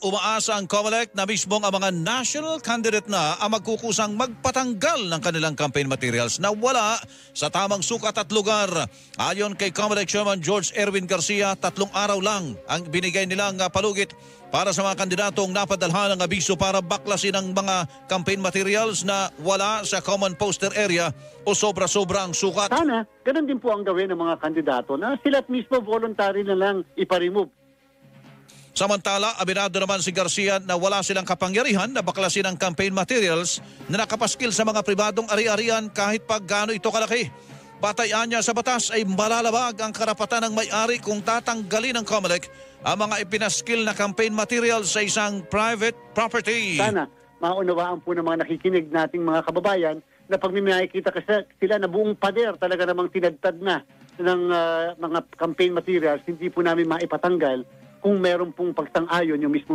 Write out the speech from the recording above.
umaasa ang COMELEC na mismong ang mga national candidate na ang magkukusang magpatanggal ng kanilang campaign materials na wala sa tamang sukat at lugar. Ayon kay COMELEC Chairman George Erwin Garcia, 3 araw lang ang binigay nilang palugit para sa mga kandidatong napadalhan ng abiso para baklasin ang mga campaign materials na wala sa common poster area o sobra-sobra ang sukat. Sana, ganun din po ang gawin ng mga kandidato na sila mismo voluntary na lang ipa-remove. Samantala, abinado naman si Garcia na wala silang kapangyarihan na baklasin ang campaign materials na nakapaskil sa mga pribadong ari-arian kahit pag gaano ito kalaki. Batayan niya sa batas ay malalabag ang karapatan ng may-ari kung tatanggalin ng COMELEC ang mga ipinaskil na campaign materials sa isang private property. Sana, maunawaan po ng mga nakikinig nating mga kababayan na pag may makikita kasi sila na buong pader talaga namang tinagtad na ng mga campaign materials, hindi po namin maipatanggal kung meron pong pagsang-ayon yung mismo